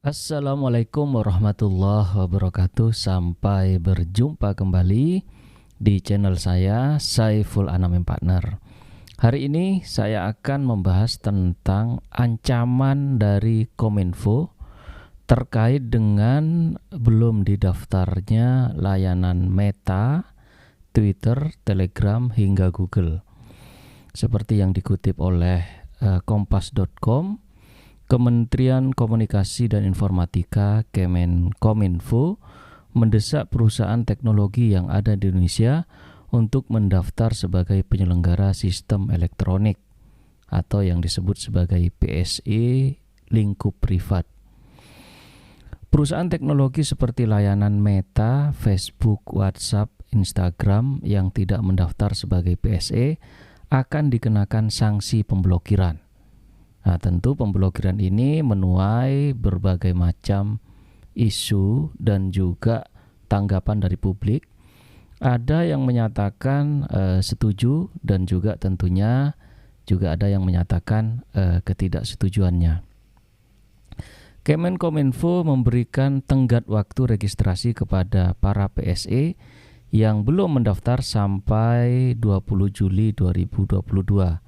Assalamualaikum warahmatullahi wabarakatuh. Sampai berjumpa kembali di channel saya, Saiful Anam Partner. Hari ini saya akan membahas tentang ancaman dari Kominfo terkait dengan belum didaftarnya layanan Meta, Twitter, Telegram, hingga Google. Seperti yang dikutip oleh kompas.com, Kementerian Komunikasi dan Informatika Kominfo mendesak perusahaan teknologi yang ada di Indonesia untuk mendaftar sebagai penyelenggara sistem elektronik atau yang disebut sebagai PSE lingkup privat. Perusahaan teknologi seperti layanan Meta, Facebook, WhatsApp, Instagram yang tidak mendaftar sebagai PSE akan dikenakan sanksi pemblokiran. Nah, tentu pemblokiran ini menuai berbagai macam isu dan juga tanggapan dari publik. Ada yang menyatakan setuju dan juga tentunya juga ada yang menyatakan ketidaksetujuannya. Kemenkominfo memberikan tenggat waktu registrasi kepada para PSE yang belum mendaftar sampai 20 Juli 2022.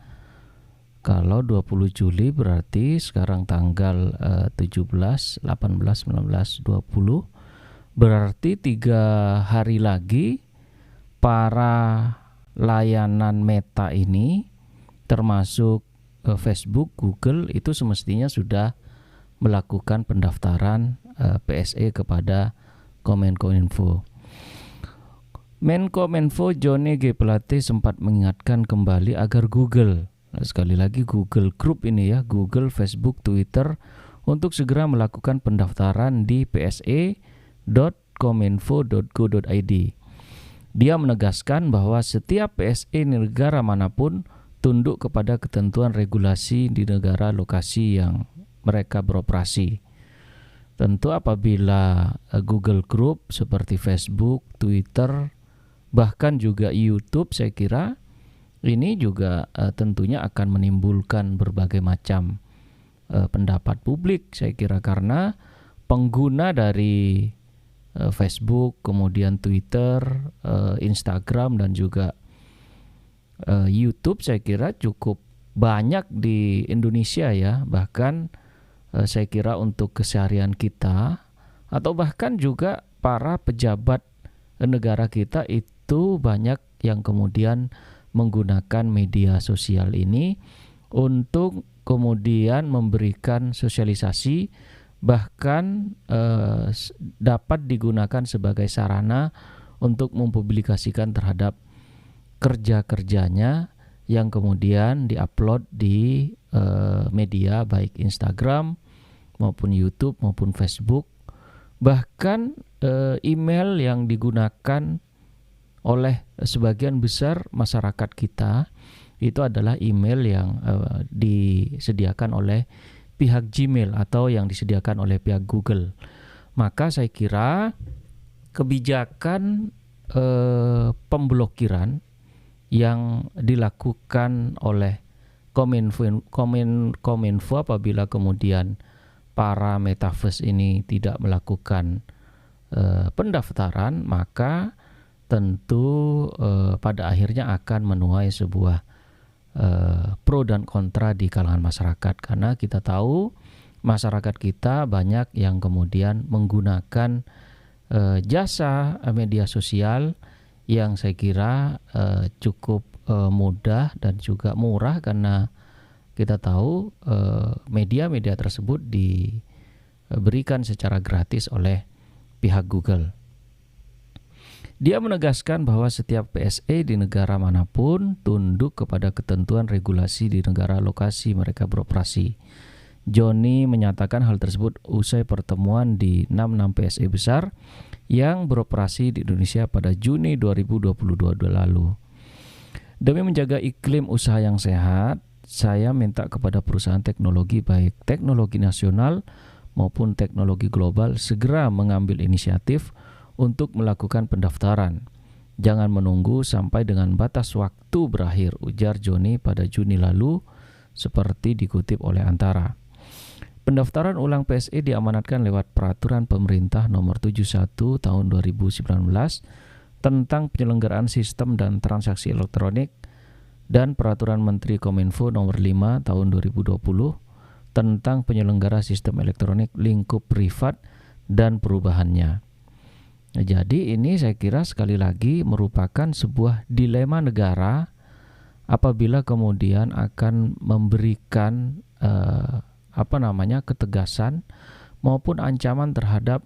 Kalau 20 Juli berarti sekarang tanggal 17, 18, 19, 20. Berarti 3 hari lagi para layanan Meta ini termasuk Facebook, Google itu semestinya sudah melakukan pendaftaran PSE kepada Kemenkominfo. Menkominfo Johnny G. Plate sempat mengingatkan kembali agar Google, sekali lagi Google Group ini ya, Google, Facebook, Twitter, untuk segera melakukan pendaftaran di pse.kominfo.go.id. Dia menegaskan bahwa setiap PSE negara manapun tunduk kepada ketentuan regulasi di negara lokasi yang mereka beroperasi. Tentu apabila Google Group seperti Facebook, Twitter, bahkan juga YouTube, saya kira ini juga tentunya akan menimbulkan berbagai macam pendapat publik, saya kira, karena pengguna dari Facebook, kemudian Twitter, Instagram, dan juga YouTube saya kira cukup banyak di Indonesia ya. Bahkan saya kira untuk keseharian kita atau bahkan juga para pejabat negara kita itu banyak yang kemudian menggunakan media sosial ini untuk kemudian memberikan sosialisasi, bahkan dapat digunakan sebagai sarana untuk mempublikasikan terhadap kerja-kerjanya yang kemudian diupload di media baik Instagram maupun YouTube maupun Facebook. Bahkan email yang digunakan oleh sebagian besar masyarakat kita itu adalah email yang disediakan oleh pihak Gmail atau yang disediakan oleh pihak Google. Maka saya kira kebijakan pemblokiran yang dilakukan oleh Kominfo apabila kemudian para metaverse ini tidak melakukan pendaftaran, maka tentu pada akhirnya akan menuai sebuah pro dan kontra di kalangan masyarakat, karena kita tahu masyarakat kita banyak yang kemudian menggunakan jasa media sosial yang saya kira cukup mudah dan juga murah, karena kita tahu media-media tersebut diberikan secara gratis oleh pihak Google. Dia menegaskan bahwa setiap PSE di negara manapun tunduk kepada ketentuan regulasi di negara lokasi mereka beroperasi. Johnny menyatakan hal tersebut usai pertemuan di 66 PSE besar yang beroperasi di Indonesia pada Juni 2022 lalu. Demi menjaga iklim usaha yang sehat, saya minta kepada perusahaan teknologi baik teknologi nasional maupun teknologi global segera mengambil inisiatif untuk melakukan pendaftaran. Jangan menunggu sampai dengan batas waktu berakhir, ujar Johnny pada Juni lalu, seperti dikutip oleh Antara. Pendaftaran ulang PSE diamanatkan lewat Peraturan Pemerintah Nomor 71 Tahun 2019 tentang penyelenggaraan sistem dan transaksi elektronik dan Peraturan Menteri Kominfo Nomor 5 Tahun 2020 tentang penyelenggara sistem elektronik lingkup privat dan perubahannya. Jadi ini saya kira sekali lagi merupakan sebuah dilema negara apabila kemudian akan memberikan ketegasan maupun ancaman terhadap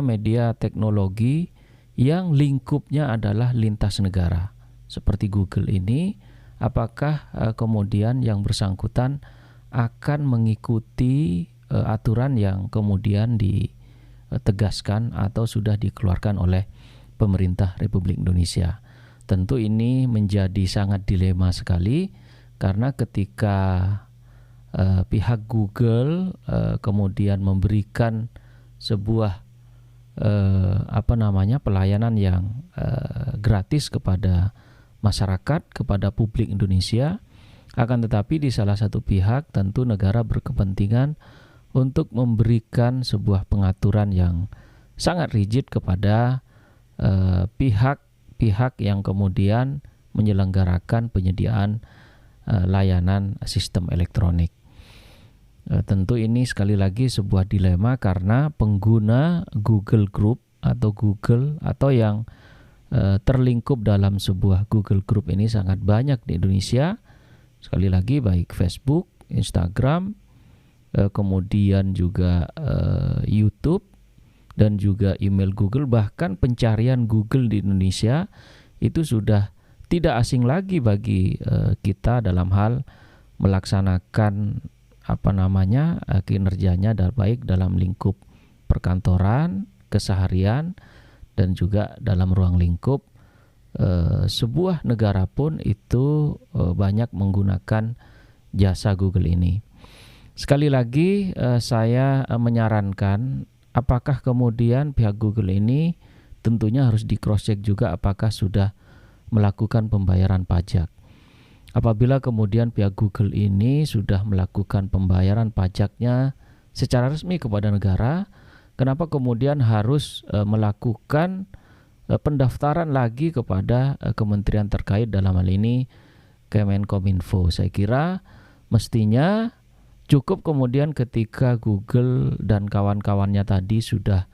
media teknologi yang lingkupnya adalah lintas negara. Seperti Google ini, apakah kemudian yang bersangkutan akan mengikuti aturan yang kemudian ditegaskan atau sudah dikeluarkan oleh pemerintah Republik Indonesia. Tentu ini menjadi sangat dilema sekali karena ketika pihak Google kemudian memberikan sebuah pelayanan yang gratis kepada masyarakat, kepada publik Indonesia, akan tetapi di salah satu pihak tentu negara berkepentingan untuk memberikan sebuah pengaturan yang sangat rigid kepada pihak-pihak yang kemudian menyelenggarakan penyediaan layanan sistem elektronik. Tentu ini sekali lagi sebuah dilema karena pengguna Google Group atau Google atau yang terlingkup dalam sebuah Google Group ini sangat banyak di Indonesia. Sekali lagi baik Facebook, Instagram, kemudian juga YouTube dan juga email Google, bahkan pencarian Google di Indonesia itu sudah tidak asing lagi bagi kita dalam hal melaksanakan kinerjanya baik dalam lingkup perkantoran, keseharian, dan juga dalam ruang lingkup sebuah negara pun itu banyak menggunakan jasa Google ini. Sekali lagi saya menyarankan apakah kemudian pihak Google ini tentunya harus di cross check juga apakah sudah melakukan pembayaran pajak. Apabila kemudian pihak Google ini sudah melakukan pembayaran pajaknya secara resmi kepada negara, kenapa kemudian harus melakukan pendaftaran lagi kepada kementerian terkait dalam hal ini Kemenkominfo? Saya kira mestinya cukup kemudian ketika Google dan kawan-kawannya tadi sudah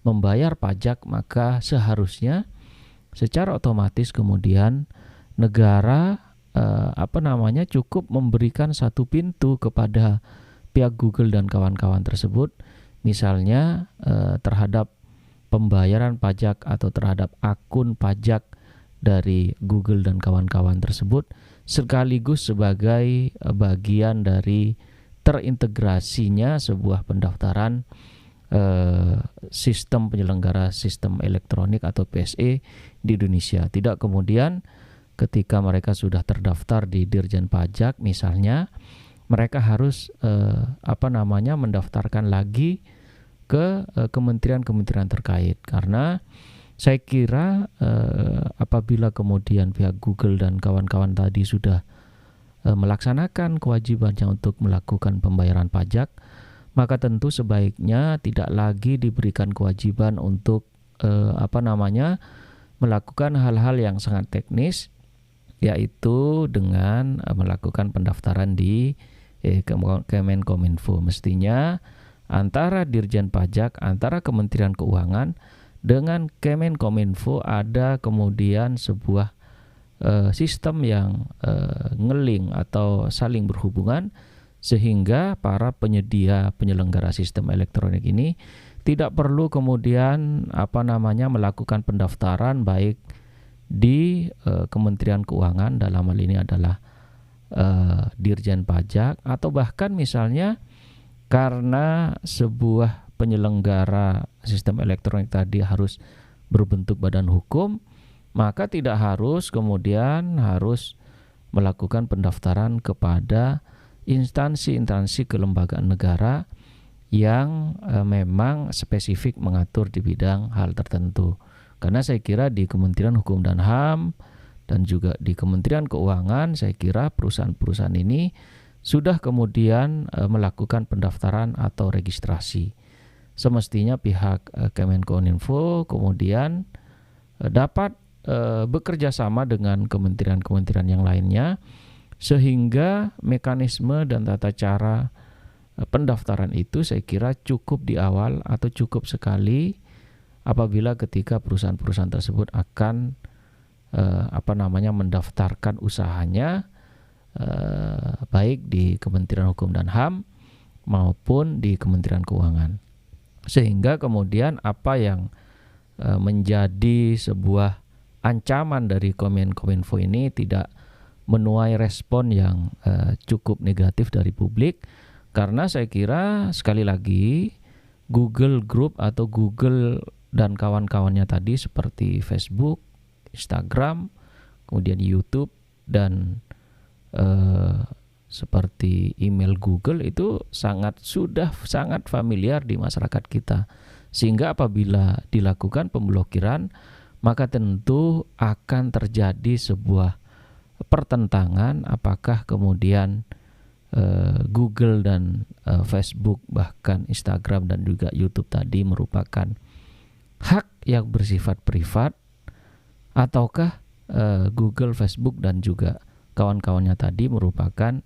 membayar pajak, maka seharusnya secara otomatis kemudian negara cukup memberikan satu pintu kepada pihak Google dan kawan-kawan tersebut, misalnya terhadap pembayaran pajak atau terhadap akun pajak dari Google dan kawan-kawan tersebut, sekaligus sebagai bagian dari terintegrasinya sebuah pendaftaran sistem penyelenggara sistem elektronik atau PSE di Indonesia. Tidak kemudian ketika mereka sudah terdaftar di Dirjen Pajak misalnya, mereka harus mendaftarkan lagi ke kementerian-kementerian terkait. Karena saya kira apabila kemudian pihak Google dan kawan-kawan tadi sudah melaksanakan kewajibannya untuk melakukan pembayaran pajak, maka tentu sebaiknya tidak lagi diberikan kewajiban untuk melakukan hal-hal yang sangat teknis, yaitu dengan melakukan pendaftaran di Kemenkominfo. Mestinya antara Dirjen Pajak, antara Kementerian Keuangan dengan Kemenkominfo ada kemudian sebuah sistem yang ngeling atau saling berhubungan, sehingga para penyelenggara sistem elektronik ini tidak perlu kemudian melakukan pendaftaran baik di Kementerian Keuangan, dalam hal ini adalah Dirjen Pajak, atau bahkan misalnya karena sebuah penyelenggara sistem elektronik tadi harus berbentuk badan hukum, maka tidak harus kemudian melakukan pendaftaran kepada instansi-instansi kelembagaan negara yang memang spesifik mengatur di bidang hal tertentu. Karena saya kira di Kementerian Hukum dan HAM dan juga di Kementerian Keuangan, saya kira perusahaan-perusahaan ini sudah kemudian melakukan pendaftaran atau registrasi. Semestinya pihak Kemenkominfo kemudian dapat bekerja sama dengan kementerian-kementerian yang lainnya sehingga mekanisme dan tata cara pendaftaran itu saya kira cukup di awal atau cukup sekali apabila ketika perusahaan-perusahaan tersebut akan mendaftarkan usahanya baik di Kementerian Hukum dan HAM maupun di Kementerian Keuangan. Sehingga kemudian apa yang menjadi sebuah ancaman dari Kominfo ini tidak menuai respon yang cukup negatif dari publik, karena saya kira sekali lagi Google Group atau Google dan kawan-kawannya tadi seperti Facebook, Instagram, kemudian YouTube dan seperti email Google itu sudah sangat familiar di masyarakat kita, sehingga apabila dilakukan pemblokiran maka tentu akan terjadi sebuah pertentangan apakah kemudian Google dan Facebook bahkan Instagram dan juga YouTube tadi merupakan hak yang bersifat privat ataukah Google, Facebook dan juga kawan-kawannya tadi merupakan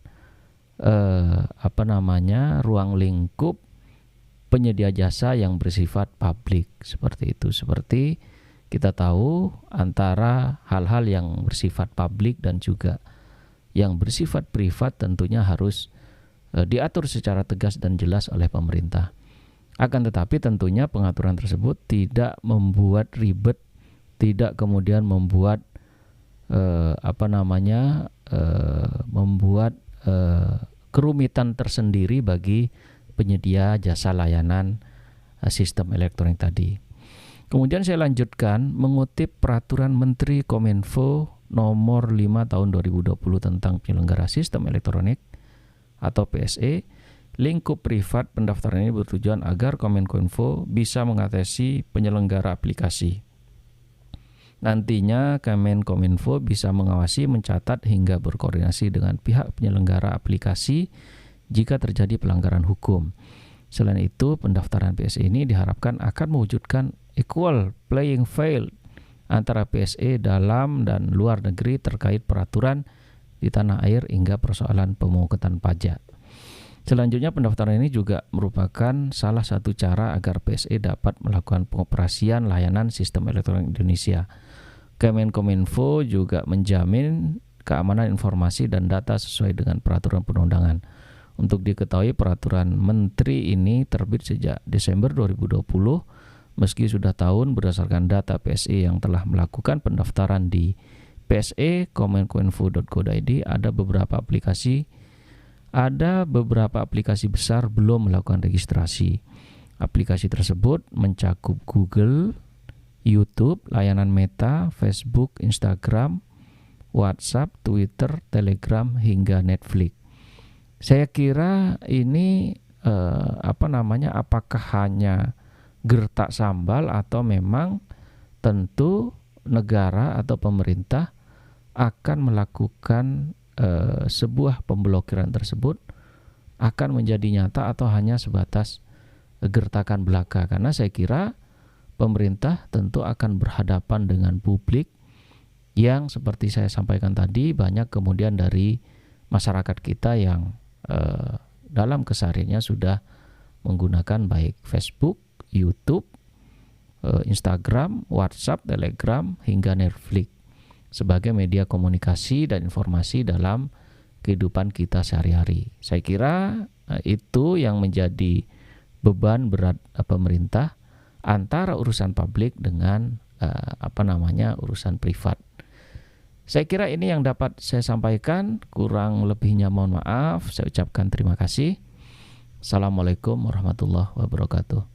ruang lingkup penyedia jasa yang bersifat publik seperti itu. Seperti kita tahu antara hal-hal yang bersifat publik dan juga yang bersifat privat tentunya harus diatur secara tegas dan jelas oleh pemerintah. Akan tetapi tentunya pengaturan tersebut tidak membuat ribet, tidak kemudian membuat kerumitan tersendiri bagi penyedia jasa layanan sistem elektronik tadi. Kemudian saya lanjutkan mengutip peraturan Menteri Kominfo nomor 5 tahun 2020 tentang penyelenggara sistem elektronik atau PSE. Lingkup privat pendaftaran ini bertujuan agar Kominfo bisa mengatasi penyelenggara aplikasi. Nantinya Kominfo bisa mengawasi, mencatat hingga berkoordinasi dengan pihak penyelenggara aplikasi jika terjadi pelanggaran hukum. Selain itu, pendaftaran PSE ini diharapkan akan mewujudkan equal playing field antara PSE dalam dan luar negeri terkait peraturan di tanah air hingga persoalan pemungutan pajak. Selanjutnya, pendaftaran ini juga merupakan salah satu cara agar PSE dapat melakukan pengoperasian layanan sistem elektronik Indonesia. Kominfo juga menjamin keamanan informasi dan data sesuai dengan peraturan perundangan. Untuk diketahui, peraturan menteri ini terbit sejak Desember 2020. Meski sudah tahun, berdasarkan data PSE yang telah melakukan pendaftaran di pse.kominfo.go.id, ada beberapa aplikasi besar belum melakukan registrasi. Aplikasi tersebut mencakup Google, YouTube, layanan Meta, Facebook, Instagram, WhatsApp, Twitter, Telegram, hingga Netflix. Saya kira ini apakah hanya gertak sambal atau memang tentu negara atau pemerintah akan melakukan sebuah pemblokiran tersebut akan menjadi nyata atau hanya sebatas gertakan belaka. Karena saya kira pemerintah tentu akan berhadapan dengan publik yang seperti saya sampaikan tadi, banyak kemudian dari masyarakat kita yang dalam kesehariannya sudah menggunakan baik Facebook, YouTube, Instagram, WhatsApp, Telegram, hingga Netflix sebagai media komunikasi dan informasi dalam kehidupan kita sehari-hari. Saya kira itu yang menjadi beban berat pemerintah antara urusan publik dengan urusan privat. Saya kira ini yang dapat saya sampaikan, kurang lebihnya mohon maaf. Saya ucapkan terima kasih. Assalamualaikum warahmatullahi wabarakatuh.